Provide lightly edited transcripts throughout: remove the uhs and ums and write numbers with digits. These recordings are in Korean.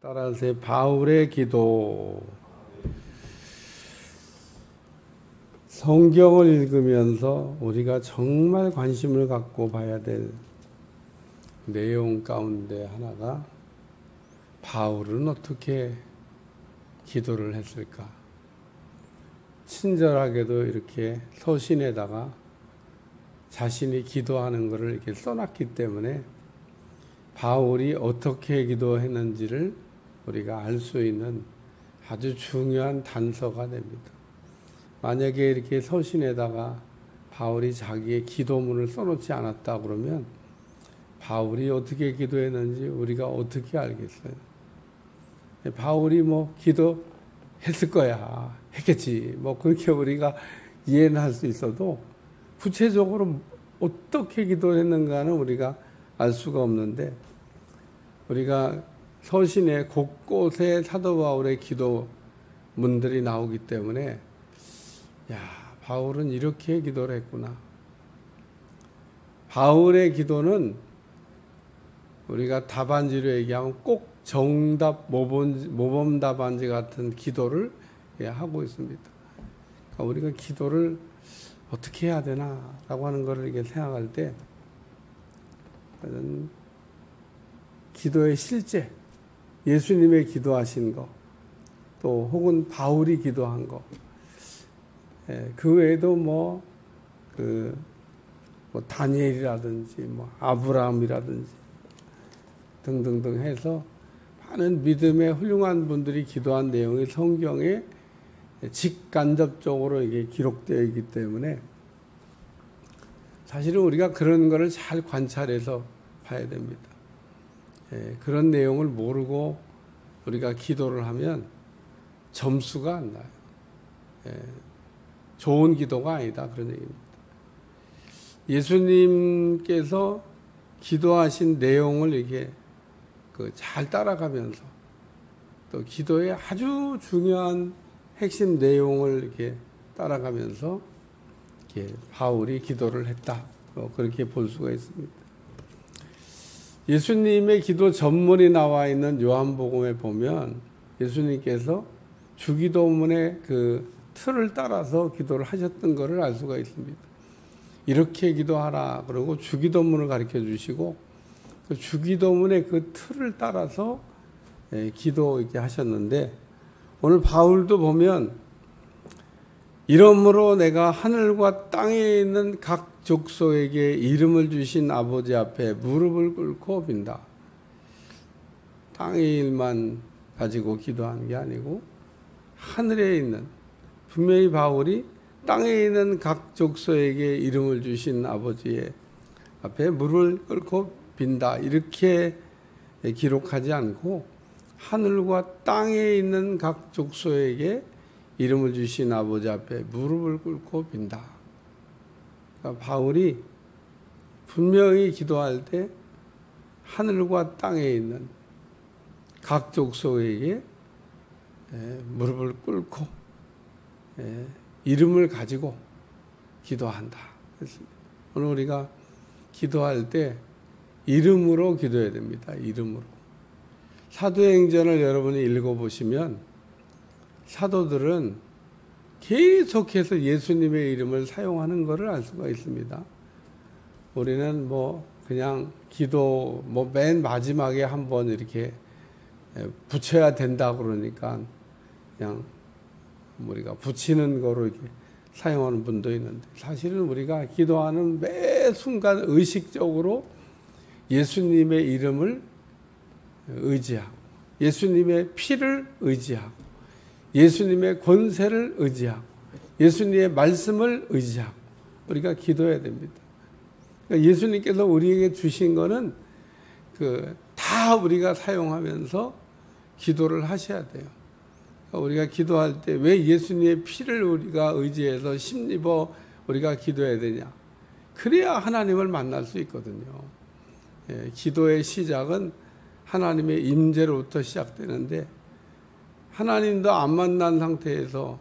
따라서 바울의 기도. 성경을 읽으면서 우리가 정말 관심을 갖고 봐야 될 내용 가운데 하나가 바울은 어떻게 기도를 했을까? 친절하게도 이렇게 서신에다가 자신이 기도하는 것을 이렇게 써놨기 때문에 바울이 어떻게 기도했는지를 우리가 알 수 있는 아주 중요한 단서가 됩니다. 만약에 이렇게 서신에다가 바울이 자기의 기도문을 써놓지 않았다 그러면 바울이 어떻게 기도했는지 우리가 어떻게 알겠어요? 바울이 뭐 기도했을 거야, 했겠지, 뭐 그렇게 우리가 이해는 할 수 있어도 구체적으로 어떻게 기도했는가는 우리가 알 수가 없는데, 우리가 서신에 곳곳에 사도 바울의 기도문들이 나오기 때문에 야, 바울은 이렇게 기도를 했구나. 바울의 기도는 우리가 답안지로 얘기하면 꼭 정답 모범 답안지 같은 기도를 하고 있습니다. 그러니까 우리가 기도를 어떻게 해야 되나라고 하는 것을 이렇게 생각할 때 기도의 실제, 예수님의 기도하신 거, 또 혹은 바울이 기도한 거, 그 외에도 뭐 다니엘이라든지 아브라함이라든지 등등등 해서 많은 믿음의 훌륭한 분들이 기도한 내용이 성경에 직간접적으로 이게 기록되어 있기 때문에 사실은 우리가 그런 거를 잘 관찰해서 봐야 됩니다. 그런 내용을 모르고 우리가 기도를 하면 점수가 안 나요. 좋은 기도가 아니다, 그런 얘기입니다. 예수님께서 기도하신 내용을 이렇게 잘 따라가면서 또 기도의 아주 중요한 핵심 내용을 이렇게 따라가면서 이렇게 바울이 기도를 했다, 그렇게 볼 수가 있습니다. 예수님의 기도 전문이 나와 있는 요한복음에 보면 예수님께서 주기도문의 그 틀을 따라서 기도를 하셨던 것을 알 수가 있습니다. 이렇게 기도하라 그러고 주기도문을 가르쳐 주시고 그 주기도문의 그 틀을 따라서 기도 이렇게 하셨는데, 오늘 바울도 보면 이러므로 내가 하늘과 땅에 있는 각 족속에게 이름을 주신 아버지 앞에 무릎을 꿇고 빈다. 땅의 일만 가지고 기도하는 게 아니고 하늘에 있는, 분명히 바울이 땅에 있는 각 족속에게 이름을 주신 아버지의 앞에 무릎을 꿇고 빈다, 이렇게 기록하지 않고 하늘과 땅에 있는 각 족속에게 이름을 주신 아버지 앞에 무릎을 꿇고 빈다. 그러니까 바울이 분명히 기도할 때 하늘과 땅에 있는 각 족속에게 무릎을 꿇고 이름을 가지고 기도한다. 오늘 우리가 기도할 때 이름으로 기도해야 됩니다. 이름으로. 사도행전을 여러분이 읽어보시면 사도들은 계속해서 예수님의 이름을 사용하는 것을 알 수가 있습니다. 우리는 그냥 기도 맨 마지막에 한번 이렇게 붙여야 된다 그러니까 그냥 우리가 붙이는 거로 이렇게 사용하는 분도 있는데, 사실은 우리가 기도하는 매 순간 의식적으로 예수님의 이름을 의지하고 예수님의 피를 의지하고 예수님의 권세를 의지하고 예수님의 말씀을 의지하고 우리가 기도해야 됩니다. 그러니까 예수님께서 우리에게 주신 거는 다 우리가 사용하면서 기도를 하셔야 돼요. 그러니까 우리가 기도할 때 왜 예수님의 피를 우리가 의지해서 힘입어 우리가 기도해야 되냐? 그래야 하나님을 만날 수 있거든요. 기도의 시작은 하나님의 임재로부터 시작되는데, 하나님도 안 만난 상태에서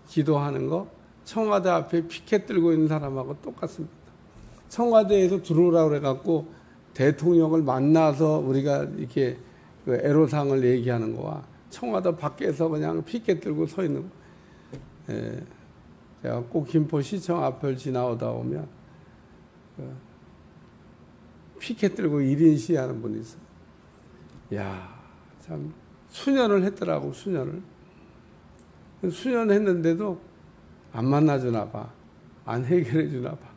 기도하는 거 청와대 앞에 피켓 들고 있는 사람하고 똑같습니다. 청와대에서 들어오라고 그래갖고 대통령을 만나서 우리가 이렇게 그 애로사항을 얘기하는 거와 청와대 밖에서 그냥 피켓 들고 서 있는 거. 예, 제가 꼭 김포시청 앞을 지나오다 오면 피켓 들고 1인 시위하는 분이 있어요. 야, 참 수년을 했더라고. 수년을 했는데도 안 만나주나 봐. 안 해결해 주나 봐.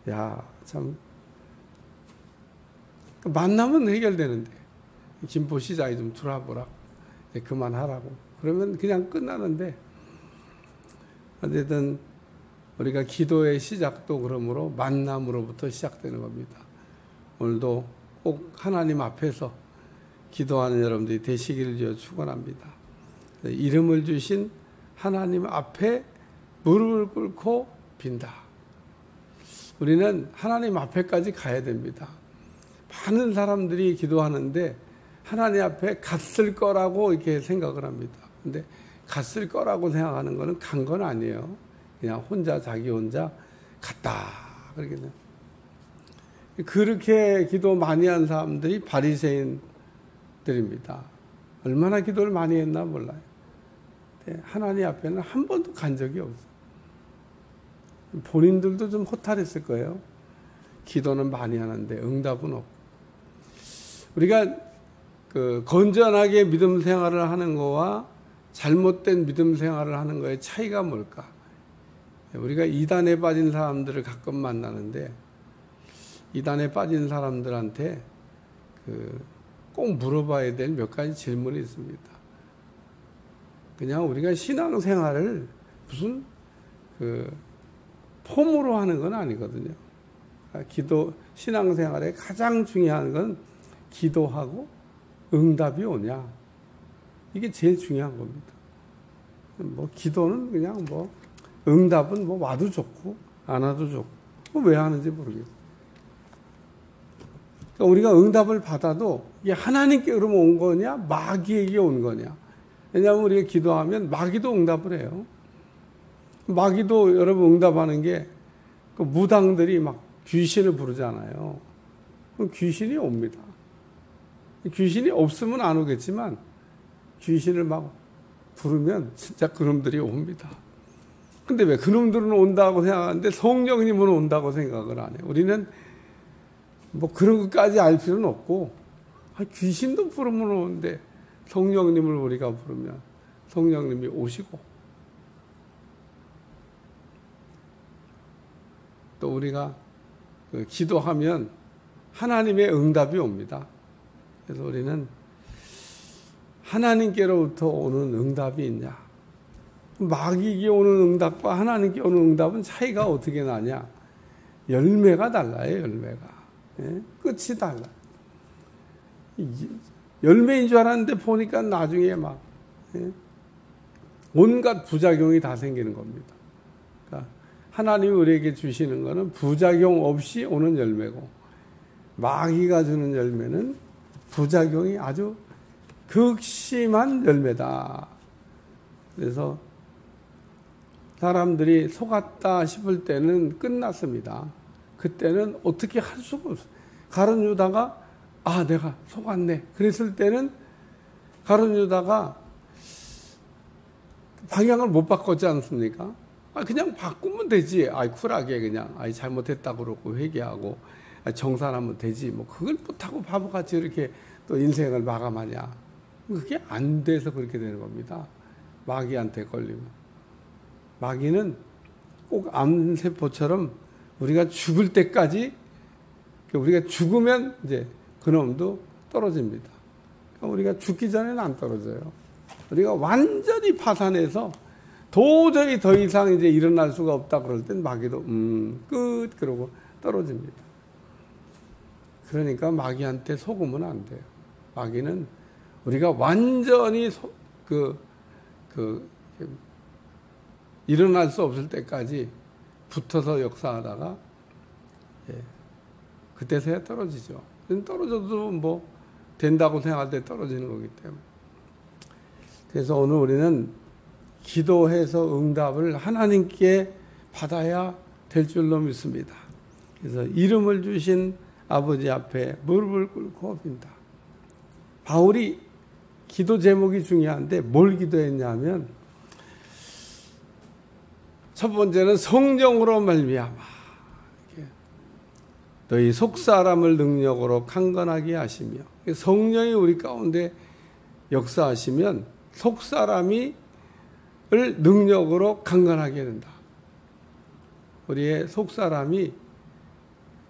야, 참 만나면 해결되는데 김포시장이 좀 들어와보라고, 그만하라고 그러면 그냥 끝나는데, 어쨌든 우리가 기도의 시작도 그러므로 만남으로부터 시작되는 겁니다. 오늘도 꼭 하나님 앞에서 기도하는 여러분들이 되시기를 축원합니다. 이름을 주신 하나님 앞에 무릎을 꿇고 빈다. 우리는 하나님 앞에까지 가야 됩니다. 많은 사람들이 기도하는데 하나님 앞에 갔을 거라고 이렇게 생각을 합니다. 근데 갔을 거라고 생각하는 거는 간 건 아니에요. 그냥 혼자, 자기 혼자 갔다. 그렇게 기도 많이 한 사람들이 바리새인들입니다. 얼마나 기도를 많이 했나 몰라요. 하나님 앞에는 한 번도 간 적이 없어요. 본인들도 좀 허탈했을 거예요. 기도는 많이 하는데 응답은 없고. 우리가 건전하게 믿음 생활을 하는 거와 잘못된 믿음 생활을 하는 거의 차이가 뭘까? 우리가 이단에 빠진 사람들을 가끔 만나는데, 이단에 빠진 사람들한테 꼭 물어봐야 될 몇 가지 질문이 있습니다. 그냥 우리가 신앙생활을 무슨 폼으로 하는 건 아니거든요. 신앙생활에 가장 중요한 건 기도하고 응답이 오냐. 이게 제일 중요한 겁니다. 기도는 그냥 응답은 와도 좋고 안 와도 좋고 왜 하는지 모르겠어요. 그러니까 우리가 응답을 받아도 이게 하나님께 그러면 온 거냐, 마귀에게 온 거냐. 왜냐하면 우리가 기도하면 마귀도 응답을 해요. 마귀도 여러분 응답하는 게 무당들이 막 귀신을 부르잖아요. 그럼 귀신이 옵니다. 귀신이 없으면 안 오겠지만 귀신을 막 부르면 진짜 그놈들이 옵니다. 근데 왜 그놈들은 온다고 생각하는데 성령님은 온다고 생각을 안 해요. 우리는 그런 것까지 알 필요는 없고, 귀신도 부르면 오는데 성령님을 우리가 부르면 성령님이 오시고, 또 우리가 기도하면 하나님의 응답이 옵니다. 그래서 우리는 하나님께로부터 오는 응답이 있냐, 마귀에게 오는 응답과 하나님께 오는 응답은 차이가 어떻게 나냐. 열매가 달라요. 열매가. 끝이 달라요. 열매인 줄 알았는데 보니까 나중에 온갖 부작용이 다 생기는 겁니다. 그러니까 하나님이 우리에게 주시는 것은 부작용 없이 오는 열매고, 마귀가 주는 열매는 부작용이 아주 극심한 열매다. 그래서 사람들이 속았다 싶을 때는 끝났습니다. 그때는 어떻게 할 수가 없어요. 가룟 유다가 내가 속았네 그랬을 때는 가룟 유다가 방향을 못 바꿨지 않습니까? 그냥 바꾸면 되지. 쿨하게 그냥 잘못했다고 그러고 회개하고 정산하면 되지. 그걸 못하고 바보같이 이렇게 또 인생을 마감하냐. 그게 안 돼서 그렇게 되는 겁니다. 마귀한테 걸리면. 마귀는 꼭 암세포처럼 우리가 죽을 때까지, 우리가 죽으면 이제 그놈도 떨어집니다. 그러니까 우리가 죽기 전에는 안 떨어져요. 우리가 완전히 파산해서 도저히 더 이상 이제 일어날 수가 없다 그럴 땐 마귀도 끝 그러고 떨어집니다. 그러니까 마귀한테 속으면 안 돼요. 마귀는 우리가 완전히 일어날 수 없을 때까지 붙어서 역사하다가 그때서야 떨어지죠. 떨어져도 된다고 생각할 때 떨어지는 거기 때문에. 그래서 오늘 우리는 기도해서 응답을 하나님께 받아야 될 줄로 믿습니다. 그래서 이름을 주신 아버지 앞에 무릎을 꿇고 빈다. 바울이 기도 제목이 중요한데 뭘 기도했냐면 첫 번째는 성령으로 말미암아 너희 속사람을 능력으로 강건하게 하시며, 성령이 우리 가운데 역사하시면 속사람이 능력으로 강건하게 된다. 우리의 속사람이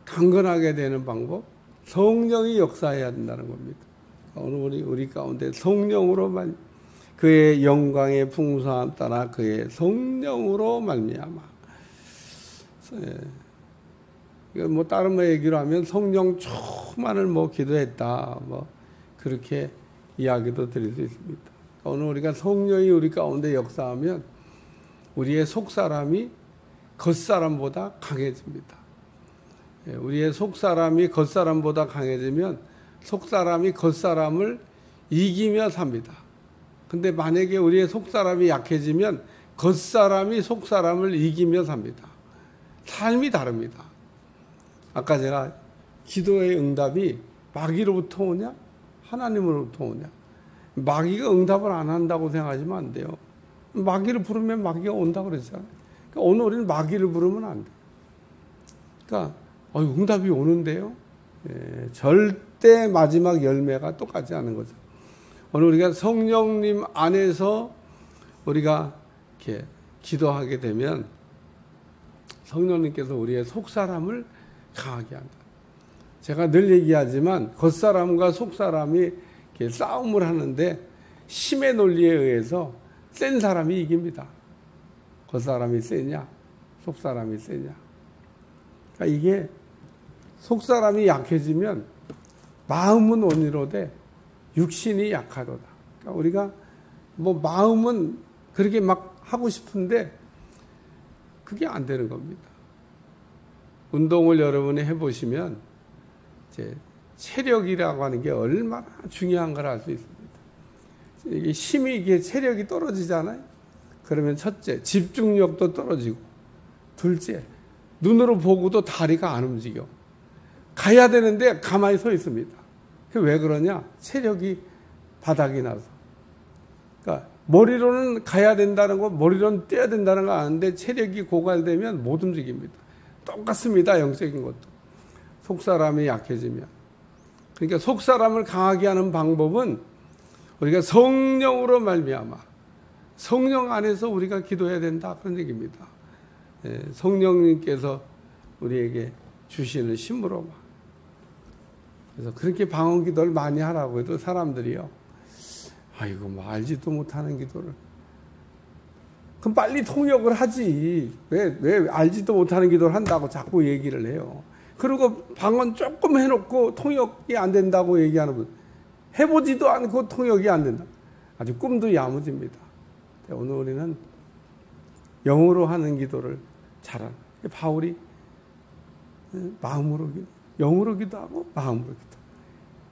강건하게 되는 방법, 성령이 역사해야 된다는 겁니다. 오늘 우리 가운데 성령으로만, 그의 영광의 풍성함 따라 그의 성령으로 말미암아. 이건 뭐 다른 뭐 얘기로 하면 성령 충만을 뭐 기도했다, 뭐 그렇게 이야기도 드릴 수 있습니다. 오늘 우리가 성령이 우리 가운데 역사하면 우리의 속사람이 겉사람보다 강해집니다. 우리의 속사람이 겉사람보다 강해지면 속사람이 겉사람을 이기며 삽니다. 근데 만약에 우리의 속사람이 약해지면 겉사람이 속사람을 이기며 삽니다. 삶이 다릅니다. 아까 제가 기도의 응답이 마귀로부터 오냐 하나님으로부터 오냐, 마귀가 응답을 안 한다고 생각하시면 안 돼요. 마귀를 부르면 마귀가 온다고 그랬잖아요. 그러니까 오늘 우리는 마귀를 부르면 안 돼요. 그러니까 응답이 오는데요, 절대 마지막 열매가 똑같지 않은 거죠. 오늘 우리가 성령님 안에서 우리가 이렇게 기도하게 되면 성령님께서 우리의 속사람을 강하게 한다. 제가 늘 얘기하지만 겉사람과 속사람이 이렇게 싸움을 하는데 힘의 논리에 의해서 센 사람이 이깁니다. 겉사람이 세냐 속사람이 세냐. 그러니까 이게 속사람이 약해지면 마음은 온유로되 육신이 약하도다. 그러니까 우리가 뭐 마음은 그렇게 막 하고 싶은데 그게 안 되는 겁니다. 운동을 여러분이 해보시면 이제 체력이라고 하는 게 얼마나 중요한 걸 알 수 있습니다. 이게 힘이, 이게 체력이 떨어지잖아요. 그러면 첫째, 집중력도 떨어지고, 둘째, 눈으로 보고도 다리가 안 움직여. 가야 되는데 가만히 서 있습니다. 그게 왜 그러냐? 체력이 바닥이 나서. 그러니까 머리로는 가야 된다는 거, 머리로는 뛰어야 된다는 거 아는데 체력이 고갈되면 못 움직입니다. 똑같습니다. 영적인 것도. 속사람이 약해지면. 그러니까 속사람을 강하게 하는 방법은 우리가 성령으로 말미암아, 성령 안에서 우리가 기도해야 된다, 그런 얘기입니다. 성령님께서 우리에게 주시는 힘으로. 그래서 그렇게 방언 기도를 많이 하라고 해도 사람들이요, 아이고 뭐 알지도 못하는 기도를. 그럼 빨리 통역을 하지. 왜 알지도 못하는 기도를 한다고 자꾸 얘기를 해요. 그리고 방언 조금 해놓고 통역이 안 된다고 얘기하는 분, 해보지도 않고 통역이 안 된다. 아주 꿈도 야무집니다. 오늘 우리는 영으로 하는 기도를 잘하는, 바울이 마음으로 기도, 영으로 기도하고 마음으로 기도,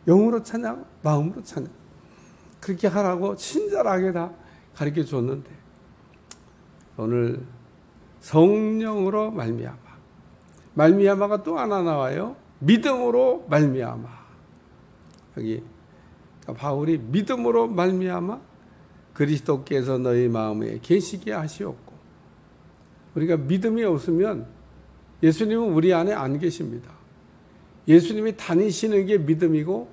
영으로 찬양, 마음으로 찬양, 그렇게 하라고 친절하게 다 가르쳐 줬는데, 오늘 성령으로 말미암아, 말미암아가 또 하나 나와요. 믿음으로 말미암아. 여기 바울이 믿음으로 말미암아 그리스도께서 너희 마음에 계시게 하시었고, 우리가 믿음이 없으면 예수님은 우리 안에 안 계십니다. 예수님이 다니시는 게 믿음이고,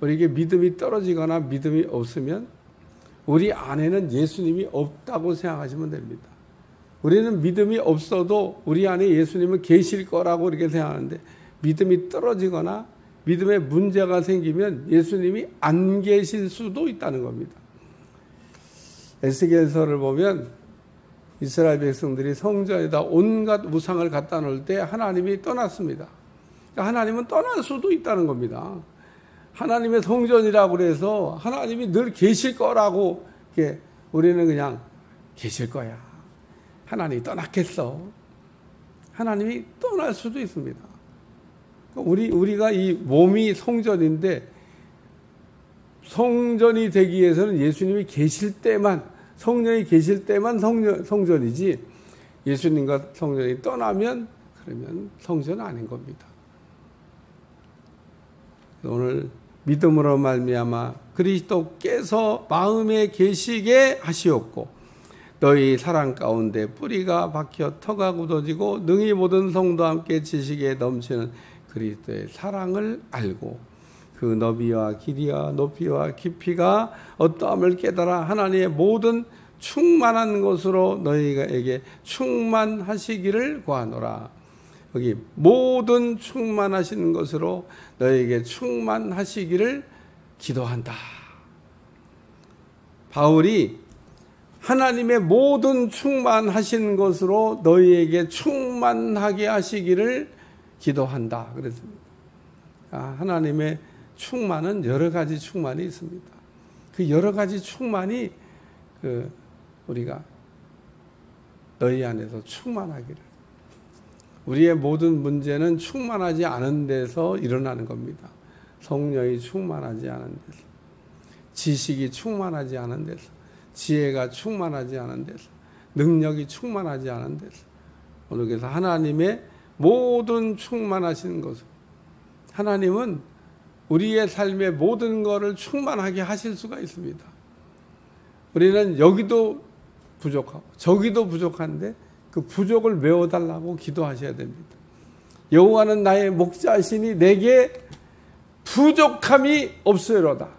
우리에게 믿음이 떨어지거나 믿음이 없으면 우리 안에는 예수님이 없다고 생각하시면 됩니다. 우리는 믿음이 없어도 우리 안에 예수님은 계실 거라고 이렇게 생각하는데, 믿음이 떨어지거나 믿음에 문제가 생기면 예수님이 안 계실 수도 있다는 겁니다. 에스겔서를 보면 이스라엘 백성들이 성전에다 온갖 우상을 갖다 놓을 때 하나님이 떠났습니다. 그러니까 하나님은 떠날 수도 있다는 겁니다. 하나님의 성전이라고 그래서 하나님이 늘 계실 거라고 이렇게 우리는 그냥 계실 거야, 하나님이 떠났겠어. 하나님이 떠날 수도 있습니다. 우리가 이 몸이 성전인데, 성전이 되기 위해서는 예수님이 계실 때만, 성령이 계실 때만 성전이지, 예수님과 성전이 떠나면 그러면 성전은 아닌 겁니다. 오늘 믿음으로 말미암아 그리스도께서 마음에 계시게 하시었고 너희 사랑 가운데 뿌리가 박혀 터가 굳어지고 능히 모든 성도와 함께 지식에 넘치는 그리스도의 사랑을 알고 그 너비와 길이와 높이와 깊이가 어떠함을 깨달아 하나님의 모든 충만한 것으로 너희에게 충만하시기를 구하노라. 여기 모든 충만하시는 것으로 너희에게 충만하시기를 기도한다. 바울이 하나님의 모든 충만하신 것으로 너희에게 충만하게 하시기를 기도한다 그랬습니다. 하나님의 충만은 여러 가지 충만이 있습니다. 그 여러 가지 충만이 우리가 너희 안에서 충만하기를. 우리의 모든 문제는 충만하지 않은 데서 일어나는 겁니다. 성령이 충만하지 않은 데서, 지식이 충만하지 않은 데서, 지혜가 충만하지 않은 데서, 능력이 충만하지 않은 데서. 오늘 그래서 하나님의 모든 충만하신 것을, 하나님은 우리의 삶의 모든 것을 충만하게 하실 수가 있습니다. 우리는 여기도 부족하고 저기도 부족한데 그 부족을 메워달라고 기도하셔야 됩니다. 여호와는 나의 목자시니 내게 부족함이 없으리로다.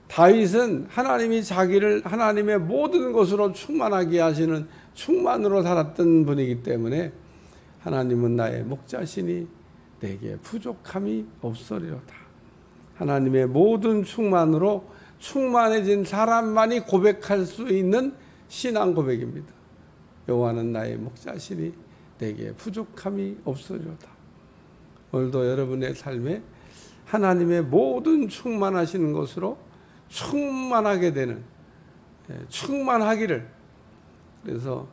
다윗은 하나님이 자기를 하나님의 모든 것으로 충만하게 하시는 충만으로 살았던 분이기 때문에 하나님은 나의 목자시니 내게 부족함이 없으리로다. 하나님의 모든 충만으로 충만해진 사람만이 고백할 수 있는 신앙 고백입니다. 여호와는 나의 목자시니 내게 부족함이 없으리로다. 오늘도 여러분의 삶에 하나님의 모든 충만하시는 것으로 충만하게 되는, 충만하기를, 그래서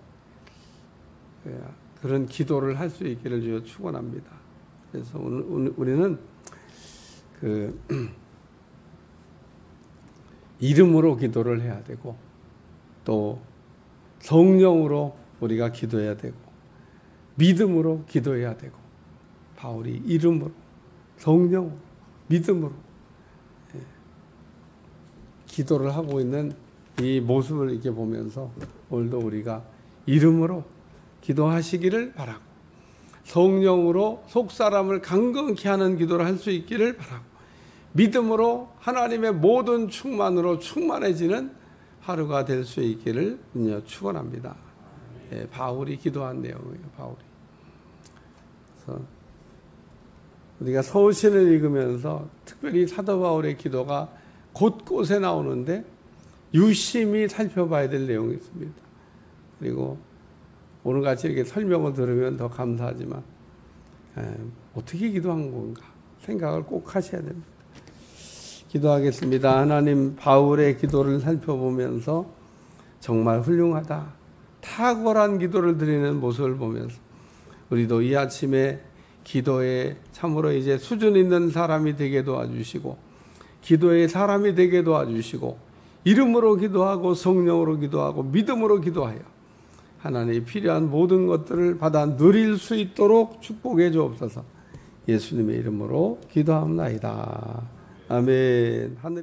그런 기도를 할 수 있기를 주여 축원합니다. 그래서 우리는 이름으로 기도를 해야 되고 또 성령으로 우리가 기도해야 되고 믿음으로 기도해야 되고, 바울이 이름으로, 성령으로, 믿음으로 기도를 하고 있는 이 모습을 이렇게 보면서 오늘도 우리가 이름으로 기도하시기를 바라고, 성령으로 속사람을 강건케 하는 기도를 할 수 있기를 바라고, 믿음으로 하나님의 모든 충만으로 충만해지는 하루가 될 수 있기를 축원합니다. 바울이 기도한 내용이에요. 바울이. 그래서 우리가 서신을 읽으면서 특별히 사도 바울의 기도가 곳곳에 나오는데 유심히 살펴봐야 될 내용이 있습니다. 그리고 오늘같이 이렇게 설명을 들으면 더 감사하지만 어떻게 기도한 건가 생각을 꼭 하셔야 됩니다. 기도하겠습니다. 하나님, 바울의 기도를 살펴보면서 정말 훌륭하다, 탁월한 기도를 드리는 모습을 보면서 우리도 이 아침에 기도에 참으로 이제 수준 있는 사람이 되게 도와주시고, 기도의 사람이 되게 도와주시고, 이름으로 기도하고 성령으로 기도하고 믿음으로 기도하여 하나님이 필요한 모든 것들을 받아 누릴 수 있도록 축복해 주옵소서. 예수님의 이름으로 기도합니다. 아멘. 하늘